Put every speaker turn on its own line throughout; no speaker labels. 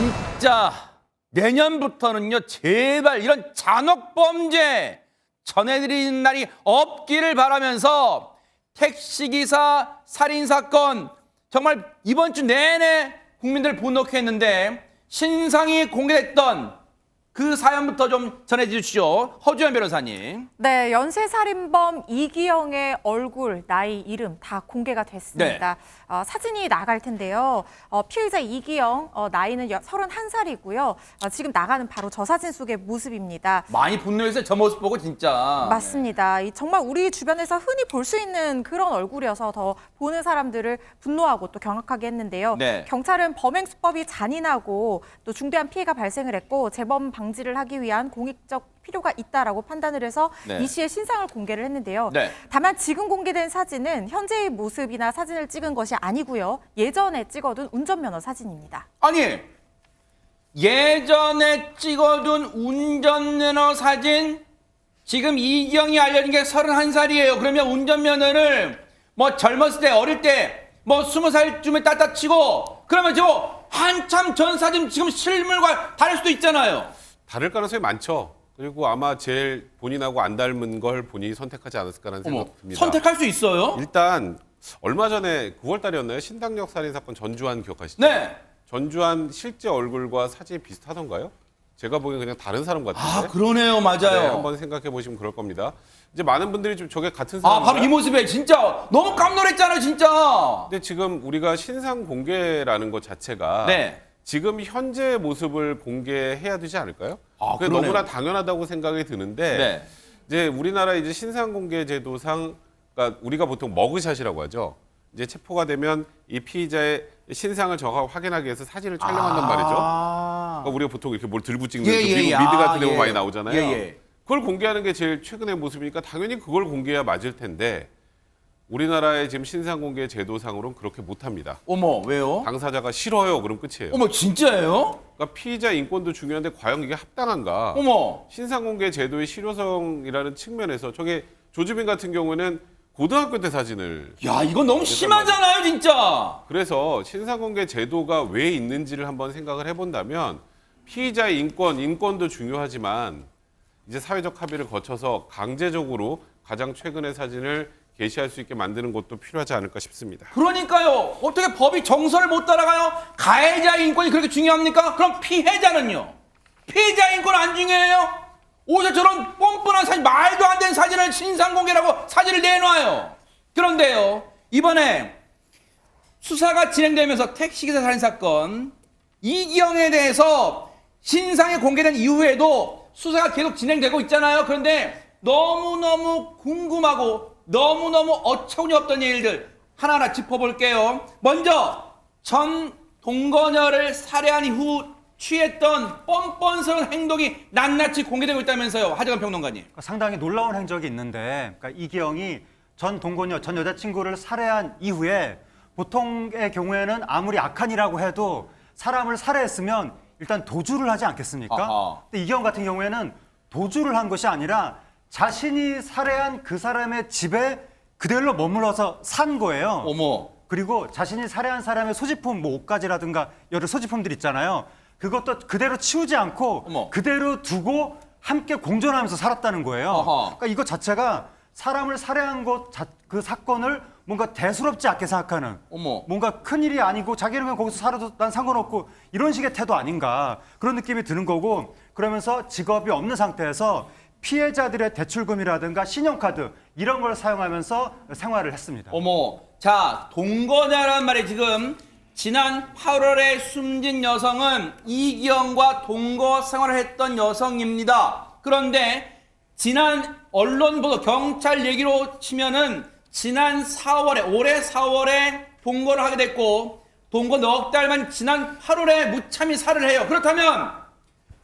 진짜 내년부터는요, 제발 이런 잔혹범죄 전해드리는 날이 없기를 바라면서 택시기사 살인사건 정말 이번 주 내내 국민들 분노케 했는데 신상이 공개됐던 그 사연부터 좀 전해주시죠. 허주연 변호사님.
네, 연쇄살인범 이기영의 얼굴, 나이, 이름 다 공개가 됐습니다. 네. 사진이 나갈 텐데요. 피의자 이기영, 나이는 31살이고요. 지금 나가는 바로 저 사진 속의 모습입니다.
많이 분노했어요. 저 모습 보고 진짜.
맞습니다. 정말 우리 주변에서 흔히 볼 수 있는 그런 얼굴이어서 더 보는 사람들을 분노하고 또 경악하게 했는데요.
네.
경찰은 범행 수법이 잔인하고 또 중대한 피해가 발생을 했고 재범 방지를 하기 위한 공익적 필요가 있다라고 판단을 해서
네.
이 씨의 신상을 공개를 했는데요.
네.
다만 지금 공개된 사진은 현재의 모습이나 사진을 찍은 것이 아니고요. 예전에 찍어둔 운전면허 사진입니다.
아니, 예전에 찍어둔 운전면허 사진, 지금 이기영이 알려진 게 31살이에요. 그러면 운전면허를 뭐 젊었을 때, 어릴 때, 뭐 20살쯤에 따따 치고, 그러면 저 한참 전 사진 지금 실물과 다를 수도 있잖아요.
다를 가능성이 많죠. 그리고 아마 제일 본인하고 안 닮은 걸 본인이 선택하지 않았을까라는 생각이 듭니다.
선택할 수 있어요?
일단 얼마 전에 9월 달이었나요? 신당역 살인 사건 전주환 기억하시죠?
네.
전주환 실제 얼굴과 사진이 비슷하던가요? 제가 보기엔 그냥 다른 사람 같은데.
아, 그러네요. 맞아요.
네, 한번 생각해 보시면 그럴 겁니다. 이제 많은 분들이 좀 저게 같은 사람.
아, 바로 이 모습에 진짜 너무 깜놀했잖아요, 진짜.
근데 지금 우리가 신상 공개라는 것 자체가
네.
지금 현재 모습을 공개해야 되지 않을까요?
아,
그게
그러네요.
너무나 당연하다고 생각이 드는데
네.
이제 우리나라 이제 신상 공개 제도상 그러니까 우리가 보통 머그샷이라고 하죠. 이제 체포가 되면 이 피의자의 신상을 정확하게 확인하기 위해서 사진을 촬영한단 말이죠. 그러니까 우리가 보통 이렇게 뭘 들고 찍는 그 미국 미드 같은 데 보면 많이 나오잖아요. 그걸 공개하는 게 제일 최근의 모습이니까 당연히 그걸 공개해야 맞을 텐데 우리나라의 지금 신상 공개 제도상으로는 그렇게 못합니다.
어머, 왜요?
당사자가 싫어요, 그럼 끝이에요.
어머, 진짜예요?
그러니까 피의자 인권도 중요한데 과연 이게 합당한가?
어머.
신상 공개 제도의 실효성이라는 측면에서 저게 조주빈 같은 경우는 고등학교 때 사진을
야, 이건 너무 심하잖아요, 진짜.
그래서 신상 공개 제도가 왜 있는지를 한번 생각을 해본다면 피의자의 인권도 중요하지만 이제 사회적 합의를 거쳐서 강제적으로 가장 최근의 사진을 게시할 수 있게 만드는 것도 필요하지 않을까 싶습니다.
그러니까요. 어떻게 법이 정서를 못 따라가요? 가해자의 인권이 그렇게 중요합니까? 그럼 피해자는요? 피해자 인권 안 중요해요? 오히려 저런 뻔뻔한 사진, 말도 안 되는 사진을 신상 공개라고 사진을 내놔요. 그런데요, 이번에 수사가 진행되면서 택시기사 살인사건 이기영에 대해서 신상이 공개된 이후에도 수사가 계속 진행되고 있잖아요. 그런데 너무너무 궁금하고 너무너무 어처구니 없던 일들 하나하나 짚어볼게요. 먼저 전 동거녀를 살해한 이후 취했던 뻔뻔스러운 행동이 낱낱이 공개되고 있다면서요. 하재건 평론가님.
상당히 놀라운 행적이 있는데 그러니까 이기영이 전 동거녀, 전 여자친구를 살해한 이후에 보통의 경우에는 아무리 악한 일이라고 해도 사람을 살해했으면 일단 도주를 하지 않겠습니까?
아하.
근데 이기영 같은 경우에는 도주를 한 것이 아니라 자신이 살해한 그 사람의 집에 그대로 머물러서 산 거예요.
어머.
그리고 자신이 살해한 사람의 소지품, 뭐 옷가지라든가 여러 소지품들 있잖아요. 그것도 그대로 치우지 않고
어머.
그대로 두고 함께 공존하면서 살았다는 거예요.
어허.
그러니까 이것 자체가 사람을 살해한 그 사건을 뭔가 대수롭지 않게 생각하는
어머.
뭔가 큰일이 아니고 자기는 그냥 거기서 살아도 난 상관없고 이런 식의 태도 아닌가 그런 느낌이 드는 거고 그러면서 직업이 없는 상태에서 피해자들의 대출금이라든가 신용카드 이런 걸 사용하면서 생활을 했습니다.
어머. 자, 동거녀라는 말이 지금 지난 8월에 숨진 여성은 이기영과 동거 생활을 했던 여성입니다. 그런데 지난 언론 보도 경찰 얘기로 치면은 지난 4월에 올해 4월에 동거를 하게 됐고 동거 넉 달만 지난 8월에 무참히 살해를 해요. 그렇다면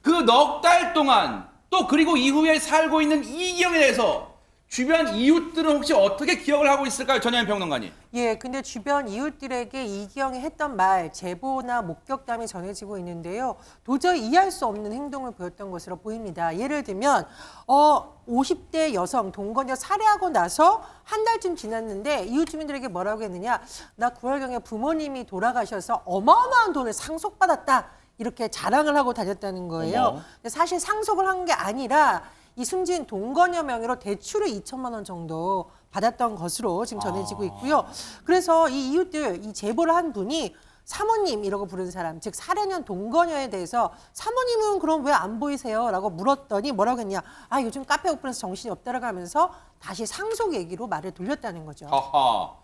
그 넉 달 동안 또 그리고 이후에 살고 있는 이기영에 대해서 주변 이웃들은 혹시 어떻게 기억을 하고 있을까요? 전혜연 평론가님.
예, 근데 주변 이웃들에게 이기영이 했던 말, 제보나 목격담이 전해지고 있는데요. 도저히 이해할 수 없는 행동을 보였던 것으로 보입니다. 예를 들면 50대 여성 동거녀 살해하고 나서 한 달쯤 지났는데 이웃 주민들에게 뭐라고 했느냐. 나 9월경에 부모님이 돌아가셔서 어마어마한 돈을 상속받았다. 이렇게 자랑을 하고 다녔다는 거예요.
어머.
근데 사실 상속을 한 게 아니라 이 숨진 동거녀 명의로 대출을 2천만 원 정도 받았던 것으로 지금 전해지고 있고요. 그래서 이 이웃들, 이 제보를 한 분이 사모님이라고 부르는 사람, 즉 살해년 동거녀에 대해서 사모님은 그럼 왜 안 보이세요? 라고 물었더니 뭐라고 했냐. 아, 요즘 카페 오픈해서 정신이 없다라고 하면서 다시 상속 얘기로 말을 돌렸다는 거죠.
허허.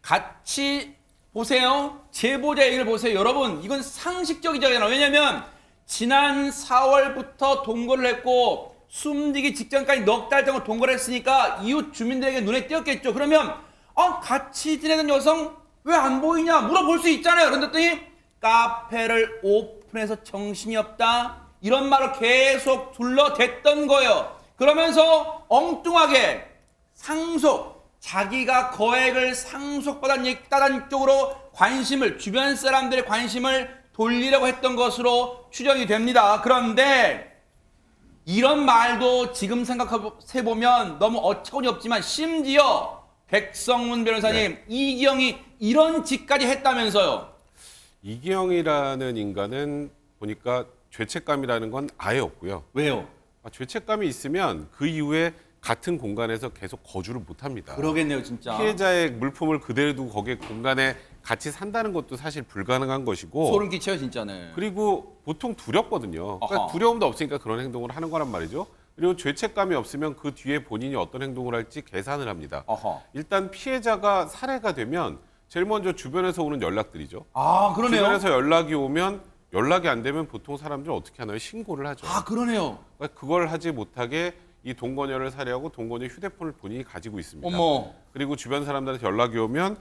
같이 보세요. 제보자 얘기를 보세요. 여러분, 이건 상식적이잖아요. 왜냐면 지난 4월부터 동거를 했고 숨지기 직전까지 넉 달 동안 동거를 했으니까 이웃 주민들에게 눈에 띄었겠죠. 그러면 같이 지내는 여성 왜 안 보이냐 물어볼 수 있잖아요. 그랬더니 카페를 오픈해서 정신이 없다. 이런 말을 계속 둘러댔던 거예요. 그러면서 엉뚱하게 상속, 자기가 거액을 상속받았다는 쪽으로 관심을, 주변 사람들의 관심을 돌리려고 했던 것으로 추정이 됩니다. 그런데 이런 말도 지금 생각해보면 너무 어처구니 없지만 심지어 백성문 변호사님, 이기영이 이런 짓까지 했다면서요.
이기영이라는 인간은 보니까 죄책감이라는 건 아예 없고요.
왜요?
죄책감이 있으면 그 이후에 같은 공간에서 계속 거주를 못합니다.
그러겠네요, 진짜.
피해자의 물품을 그대로 두고 거기에 공간에 같이 산다는 것도 사실 불가능한 것이고
소름 끼쳐요, 진짜는.
그리고 보통 두렵거든요. 그러니까
어허.
두려움도 없으니까 그런 행동을 하는 거란 말이죠. 그리고 죄책감이 없으면 그 뒤에 본인이 어떤 행동을 할지 계산을 합니다.
어허.
일단 피해자가 살해가 되면 제일 먼저 주변에서 오는 연락들이죠.
아, 그러네요.
주변에서 연락이 오면 연락이 안 되면 보통 사람들은 어떻게 하나요? 신고를 하죠.
아, 그러네요.
그러니까 그걸 하지 못하게 이 동거녀를 살해하고 동거녀 휴대폰을 본인이 가지고 있습니다.
어머.
그리고 주변 사람들한테 연락이 오면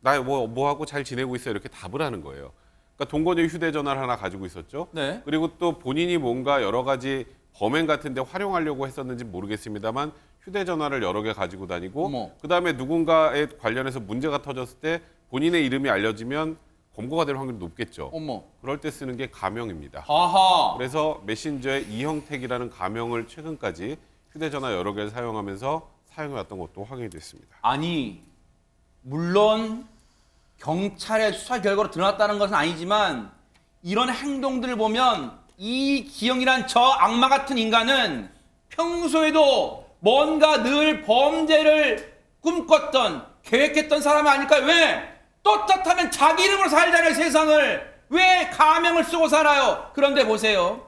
나 뭐 하고 잘 지내고 있어 이렇게 답을 하는 거예요. 그러니까 동거녀 휴대전화를 하나 가지고 있었죠.
네.
그리고 또 본인이 뭔가 여러 가지 범행 같은데 활용하려고 했었는지 모르겠습니다만 휴대전화를 여러 개 가지고 다니고
어머.
그다음에 누군가에 관련해서 문제가 터졌을 때 본인의 이름이 알려지면 검거가 될 확률이 높겠죠.
어머.
그럴 때 쓰는 게 가명입니다.
아하.
그래서 메신저에 이형택이라는 가명을 최근까지 휴대전화 여러 개를 사용하면서 사용해왔던 것도 확인이 됐습니다.
아니, 물론 경찰의 수사 결과로 드러났다는 것은 아니지만 이런 행동들을 보면 이기영이란 저 악마 같은 인간은 평소에도 뭔가 늘 범죄를 꿈꿨던, 계획했던 사람이 아닐까요? 왜? 떳떳하면 자기 이름으로 살잖아요, 세상을. 왜 가명을 쓰고 살아요? 그런데 보세요.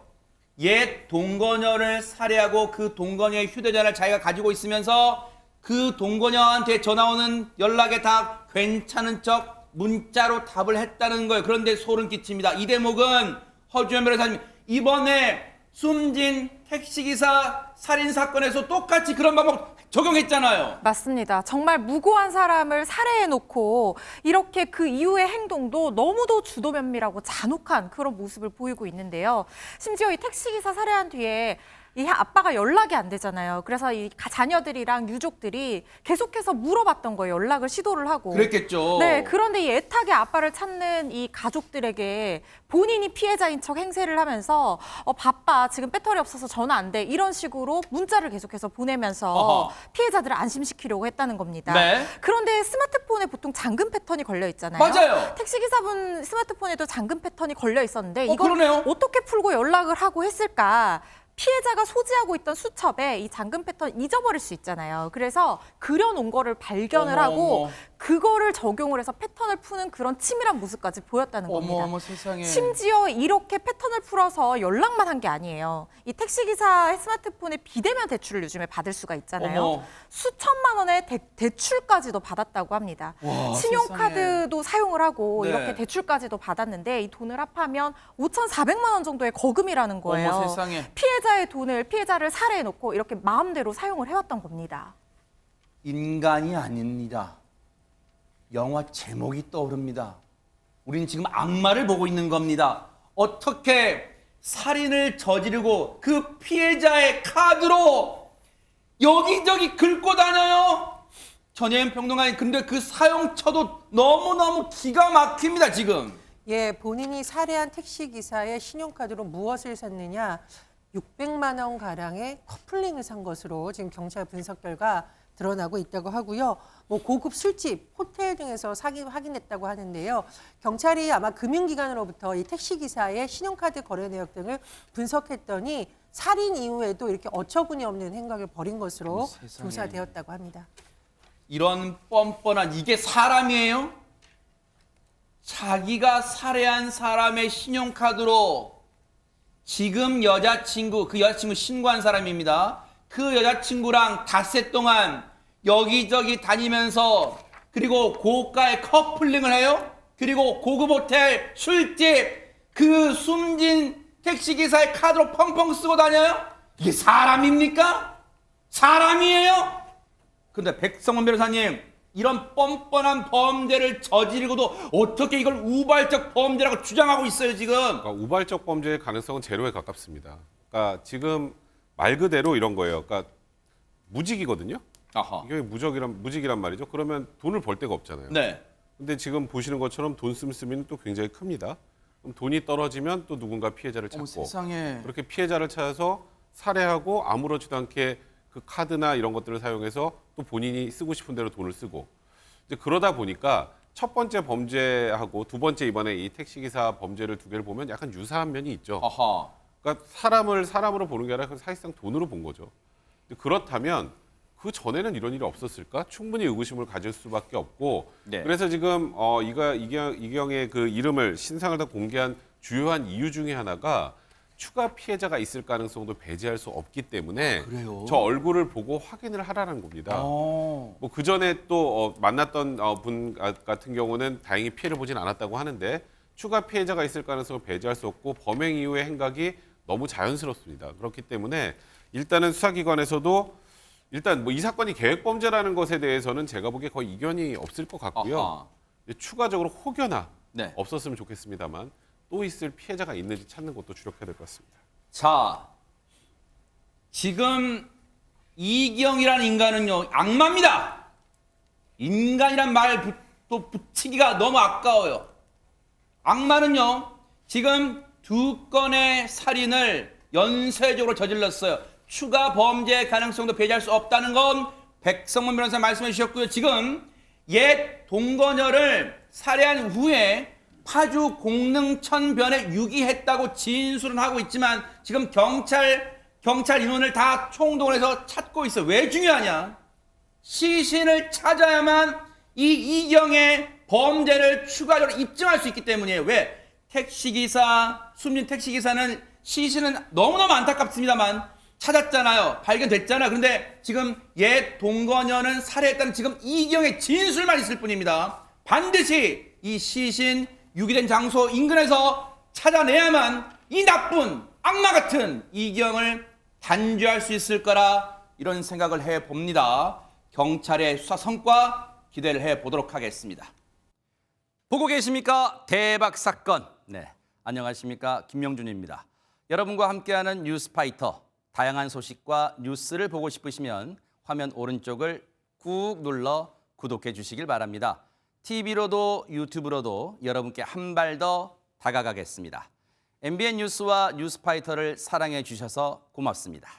옛 동거녀를 살해하고 그 동거녀의 휴대전화를 자기가 가지고 있으면서 그 동거녀한테 전화 오는 연락에 다 괜찮은 척 문자로 답을 했다는 거예요. 그런데 소름 끼칩니다. 이 대목은 허주연 변호사님, 이번에 숨진 택시기사 살인사건에서 똑같이 그런 방법 적용했잖아요.
맞습니다. 정말 무고한 사람을 살해해놓고 이렇게 그 이후의 행동도 너무도 주도면밀하고 잔혹한 그런 모습을 보이고 있는데요. 심지어 이 택시기사 살해한 뒤에 이 아빠가 연락이 안 되잖아요. 그래서 이 자녀들이랑 유족들이 계속해서 물어봤던 거예요. 연락을 시도를 하고.
그랬겠죠.
네, 그런데 이 애타게 아빠를 찾는 이 가족들에게 본인이 피해자인 척 행세를 하면서 바빠, 지금 배터리 없어서 전화 안 돼, 이런 식으로 문자를 계속해서 보내면서
어허.
피해자들을 안심시키려고 했다는 겁니다.
네.
그런데 스마트폰에 보통 잠금 패턴이 걸려 있잖아요.
맞아요.
택시기사분 스마트폰에도 잠금 패턴이 걸려 있었는데 이걸
그러네요.
어떻게 풀고 연락을 하고 했을까? 피해자가 소지하고 있던 수첩에 이 잠금 패턴 잊어버릴 수 있잖아요. 그래서 그려놓은 거를 발견을
어머,
하고
어머.
그거를 적용을 해서 패턴을 푸는 그런 치밀한 모습까지 보였다는 겁니다.
어머, 어머, 세상에.
심지어 이렇게 패턴을 풀어서 연락만 한 게 아니에요. 이 택시기사의 스마트폰에 비대면 대출을 요즘에 받을 수가 있잖아요.
어머.
수천만 원의 대출까지도 받았다고 합니다.
와,
신용카드도 사용을 하고
네.
이렇게 대출까지도 받았는데 이 돈을 합하면 5,400만 원 정도의 거금이라는 거예요.
어머, 세상에.
피해자의 돈을 피해자를 살해해놓고 이렇게 마음대로 사용을 해왔던 겁니다.
인간이 아닙니다. 영화 제목이 떠오릅니다. 우린 지금 악마를 보고 있는 겁니다. 어떻게 살인을 저지르고 그 피해자의 카드로 여기저기 긁고 다녀요? 전혜연 평론가님, 근데 그 사용처도 너무너무 기가 막힙니다, 지금.
예, 본인이 살해한 택시기사의 신용카드로 무엇을 샀느냐? 600만 원 가량의 커플링을 산 것으로 지금 경찰 분석 결과 드러나고 있다고 하고요. 뭐 고급 술집, 호텔 등에서 사기 확인했다고 하는데요. 경찰이 아마 금융기관으로부터 이 택시기사의 신용카드 거래 내역 등을 분석했더니 살인 이후에도 이렇게 어처구니 없는 행각을 벌인 것으로
세상에.
조사되었다고 합니다.
이런 뻔뻔한 이게 사람이에요? 자기가 살해한 사람의 신용카드로 지금 여자친구, 그 여자친구 신고한 사람입니다. 그 여자친구랑 닷새 동안 여기저기 다니면서 그리고 고가의 커플링을 해요. 그리고 고급 호텔, 술집, 그 숨진 택시기사의 카드로 펑펑 쓰고 다녀요? 이게 사람입니까? 사람이에요? 근데 백성원 변호사님, 이런 뻔뻔한 범죄를 저지르고도 어떻게 이걸 우발적 범죄라고 주장하고 있어요, 지금?
그러니까 우발적 범죄의 가능성은 제로에 가깝습니다. 그러니까 지금 말 그대로 이런 거예요. 그러니까 무직이거든요.
아하.
이게 무직이란 말이죠. 그러면 돈을 벌 데가 없잖아요.
네.
근데 지금 보시는 것처럼 돈 씀씀이는 또 굉장히 큽니다. 그럼 돈이 떨어지면 또 누군가 피해자를
어머,
찾고
세상에.
그렇게 피해자를 찾아서 살해하고 아무렇지도 않게 그 카드나 이런 것들을 사용해서 또 본인이 쓰고 싶은 대로 돈을 쓰고 이제 그러다 보니까 첫 번째 범죄하고 두 번째 이번에 이 택시기사 범죄를 두 개를 보면 약간 유사한 면이 있죠.
아하.
그러니까 사람을 사람으로 보는 게 아니라 사실상 돈으로 본 거죠. 근데 그렇다면 그 전에는 이런 일이 없었을까? 충분히 의구심을 가질 수밖에 없고
네.
그래서 지금 이경의 그 이름을 신상을 다 공개한 주요한 이유 중에 하나가 추가 피해자가 있을 가능성도 배제할 수 없기 때문에
그래요?
저 얼굴을 보고 확인을 하라는 겁니다.
어.
뭐 그 전에 또 만났던 분 같은 경우는 다행히 피해를 보진 않았다고 하는데 추가 피해자가 있을 가능성을 배제할 수 없고 범행 이후의 행각이 너무 자연스럽습니다. 그렇기 때문에 일단은 수사기관에서도 일단 뭐 이 사건이 계획범죄라는 것에 대해서는 제가 보기에 거의 이견이 없을 것 같고요.
아하.
추가적으로 혹여나
네.
없었으면 좋겠습니다만 또 있을 피해자가 있는지 찾는 것도 주력해야 될 것 같습니다.
자, 지금 이경이라는 인간은요, 악마입니다. 인간이란 말 또 붙이기가 너무 아까워요. 악마는요, 지금 2건의 살인을 연쇄적으로 저질렀어요. 추가 범죄 가능성도 배제할 수 없다는 건 백성문 변호사 말씀해 주셨고요. 지금 옛 동거녀를 살해한 후에 파주 공릉천변에 유기했다고 진술은 하고 있지만 지금 경찰 인원을 다 총동원해서 찾고 있어. 왜 중요하냐? 시신을 찾아야만 이 이경의 범죄를 추가적으로 입증할 수 있기 때문이에요. 왜? 숨진 택시기사는 시신은 너무너무 안타깝습니다만 찾았잖아요. 발견됐잖아요. 그런데 지금 옛 동거녀는 살해했다는 지금 이경의 진술만 있을 뿐입니다. 반드시 이 시신 유기된 장소 인근에서 찾아내야만 이 나쁜 악마 같은 이경을 단죄할 수 있을 거라 이런 생각을 해봅니다. 경찰의 수사 성과 기대를 해보도록 하겠습니다. 보고 계십니까? 대박 사건. 네, 안녕하십니까? 김명준입니다. 여러분과 함께하는 뉴스파이터. 다양한 소식과 뉴스를 보고 싶으시면 화면 오른쪽을 꾹 눌러 구독해 주시길 바랍니다. TV로도 유튜브로도 여러분께 한 발 더 다가가겠습니다. MBN 뉴스와 뉴스파이터를 사랑해 주셔서 고맙습니다.